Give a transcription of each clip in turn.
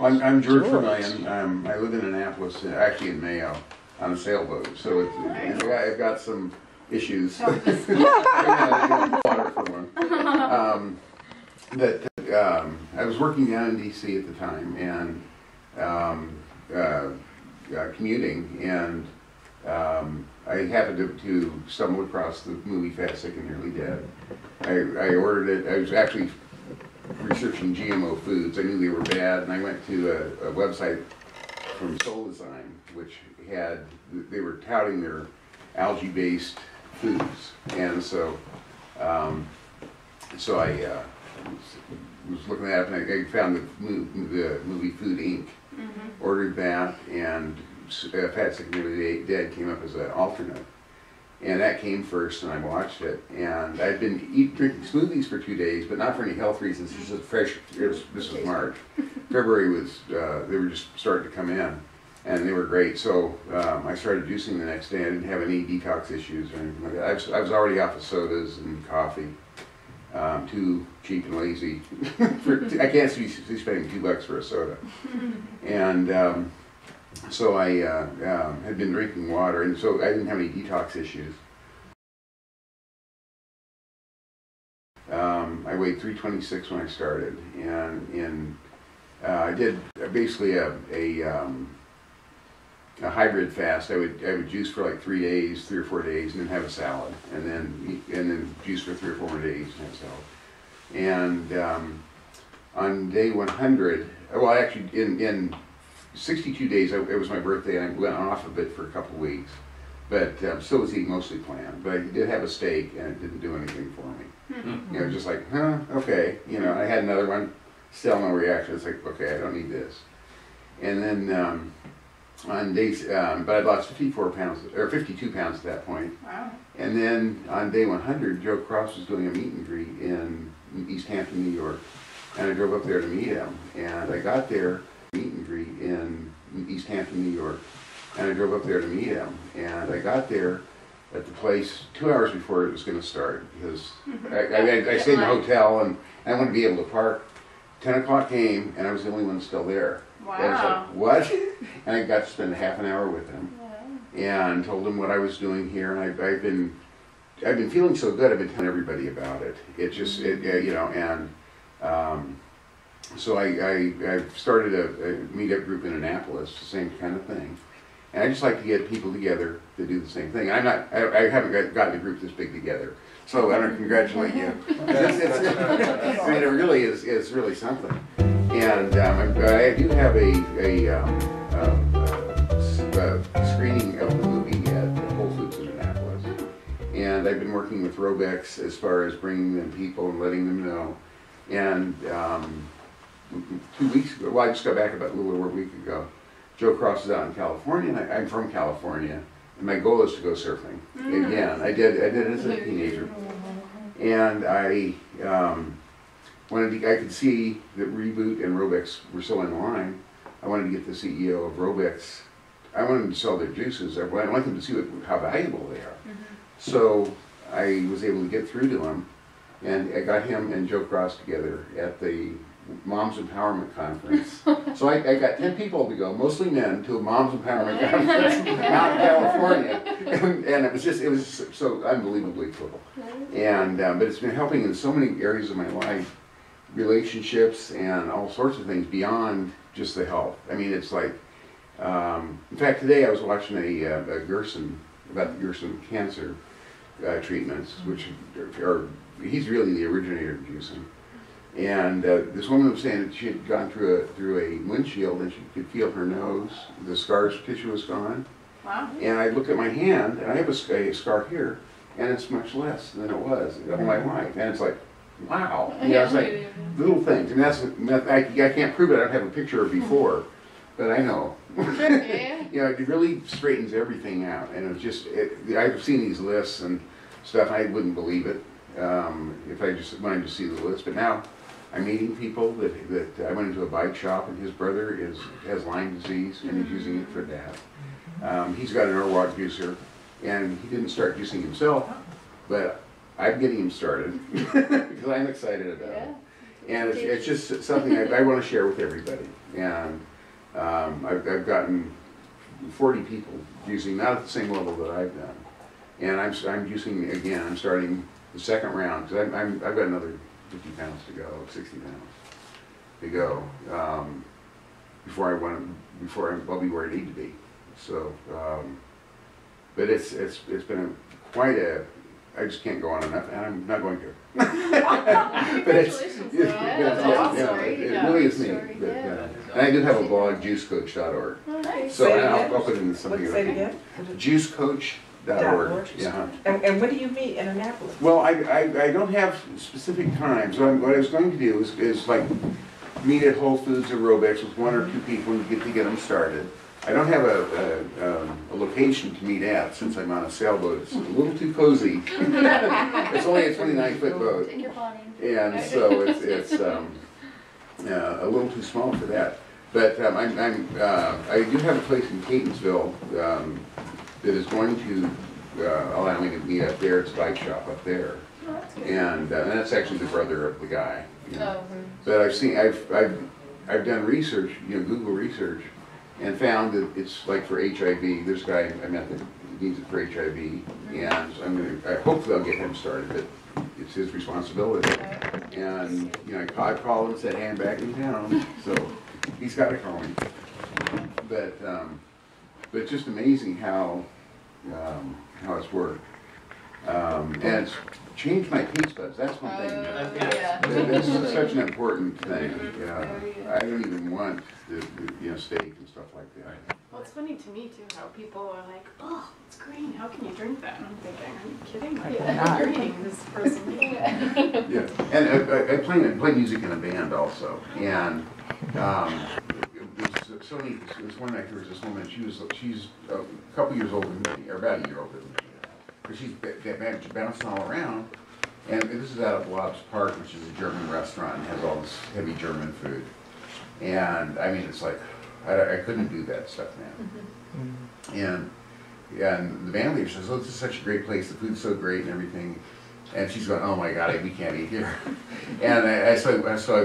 I'm George Vermillion. I live in Annapolis, actually in Mayo, on a sailboat. So I've got some issues. Water for one. I was working down in D.C. at the time and commuting, and I happened to stumble across the movie Fat, Sick, and Nearly Dead. I ordered it. I was actually researching GMO foods. I knew they were bad, and I went to a website from Soul Design, which they were touting their algae-based foods, and so I was looking at it, and I found the movie Food Inc. Ordered that, and Fat, Sick, and Nearly Dead came up as an alternate. And that came first, and I watched it. And I'd been drinking smoothies for 2 days, but not for any health reasons. It's just fresh. This was March. February was they were just starting to come in, and they were great. So I started juicing the next day. I didn't have any detox issues or anything like that. I was already off of sodas and coffee. Too cheap and lazy. I can't be spending $2 for a soda. And so I had been drinking water, and so I didn't have any detox issues. I weighed 326 when I started, and I did basically a hybrid fast. I would juice for like 3 days, 3 or 4 days, and then have a salad, and then juice for 3 or 4 more days and have a salad. And on day 100, well, actually in 62 days, it was my birthday, and I went off a bit for a couple of weeks, but still was eating mostly plant. But I did have a steak, and it didn't do anything for me. You know, just like, okay. You know, I had another one, still no reaction. It's like, okay, I don't need this. And then on days, but I'd lost 54 pounds, or 52 pounds at that point. Wow. And then on day 100, Joe Cross was doing a meet and greet in East Hampton, New York, and I drove up there to meet him. And I got there, meet and greet in East Hampton, New York, and I drove up there to meet him. And I got there at the place 2 hours before it was going to start, because I stayed in a hotel, and I wanted to be able to park. 10 o'clock came, and I was the only one still there. Wow. And I was like, what? And I got to spend half an hour with him, and told him what I was doing here. And I've been feeling so good. I've been telling everybody about it. It just, you know, and so I started a meetup group in Annapolis, the same kind of thing. And I just like to get people together to do the same thing. I haven't gotten a group this big together, so I want to congratulate you. I mean, it really is really something. And I do have a screening of the movie at Whole Foods in Annapolis, and I've been working with Robex as far as bringing them people and letting them know. And 2 weeks ago, well, I just got back about a little over a week ago. Joe Cross is out in California, and I'm from California, and my goal is to go surfing again. I did it as a teenager, and I could see that Reboot and Robex were so in line. I wanted to get the CEO of Robex. I wanted them to sell their juices. I wanted them to see how valuable they are. So I was able to get through to him, and I got him and Joe Cross together at the Moms Empowerment Conference. So I got 10 people to go, mostly men, to a Moms Empowerment Conference out in California, and it was so unbelievably cool. And but it's been helping in so many areas of my life, relationships and all sorts of things beyond just the health. I mean, it's like, in fact, today I was watching a Gerson about the Gerson cancer treatments, which are he's really the originator of juicing. And this woman was saying that she had gone through a windshield, and she could feel her nose, the scar tissue was gone. Wow. And I looked at my hand, and I have a scar here, and it's much less than it was all my life. And it's like, wow. You know, it's like little things. And I can't prove it. I don't have a picture of before, but I know. You know, it really straightens everything out. And it's just, I've seen these lists and stuff, I wouldn't believe it when I just see the list. But now I'm meeting people that I went into a bike shop, and his brother has Lyme disease, and he's using it for that. He's got an Norwalk juicer, and he didn't start juicing himself, but I'm getting him started because I'm excited about it. And it's just something I want to share with everybody. And I've gotten 40 people juicing, not at the same level that I've done. And I'm juicing again. I'm starting the second round because I've got another 50 pounds to go, 60 pounds to go before I'll be where I need to be. So, but it's been quite a. I just can't go on enough, and I'm not going to. But it really is me. But, and I do have a blog, juicecoach.org. Oh, nice. So I'll put it in something. Say it again? Juicecoach.org. Yeah. And when do you meet in Annapolis? Well, I don't have specific times. So what I was going to do is like meet at Whole Foods Aerobics with 1 or 2 people and get them started. I don't have a location to meet at since I'm on a sailboat. It's a little too cozy. It's only a 29-foot boat. Take your potty. And so it's a little too small for that. But I do have a place in Catonsville that is going to allow me to meet up there. It's a bike shop up there. Oh, that's good. And that's actually the brother of the guy. You know. Oh, But I've done research, Google research, and found that it's like for HIV. There's a guy I met that needs it for HIV, and hopefully I'll get him started, but it's his responsibility. And I called him and said, hey, I'm back in town, so he's got to call me. But it's just amazing how it's worked. And it's changed my taste buds. That's one thing. This is such an important thing. I don't even want steak and stuff like that. Well, it's funny to me too how people are like, oh, it's green. How can you drink that? And I'm thinking, are you kidding? Like, you're eating this person. Yeah, and I play music in a band also, and it was so neat. This one night there was this woman. She's a couple years older than me, or about a year older than me. But she's bouncing all around, and this is out of Lobs Park, which is a German restaurant, and has all this heavy German food. And I mean, it's like, I couldn't do that stuff now. And the band leader says, oh, this is such a great place, the food's so great and everything. And she's going, oh my God, we can't eat here. And so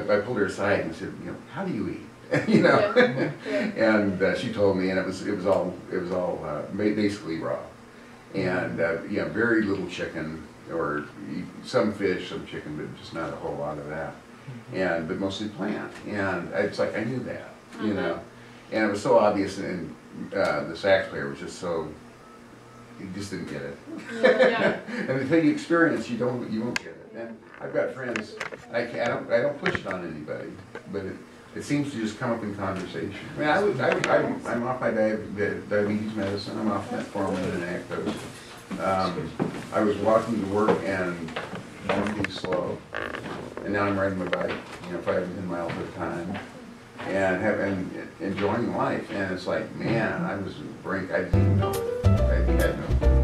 I pulled her aside and said, how do you eat? And she told me, and it was all basically raw. And very little chicken, or some fish, some chicken, but just not a whole lot of that. But mostly plant. And it's like I knew that, And it was so obvious, and the sax player was just so, he just didn't get it. And until you experience, you won't get it. And I've got friends, I don't push it on anybody, but it seems to just come up in conversation. I mean, I'm off my diabetes medicine. I'm off metformin and Actos. I was walking to work and walking slow, and now I'm riding my bike, 5 to 10 miles at a time, and enjoying life. And it's like, man, I was at the brink. I didn't even know it. I had no.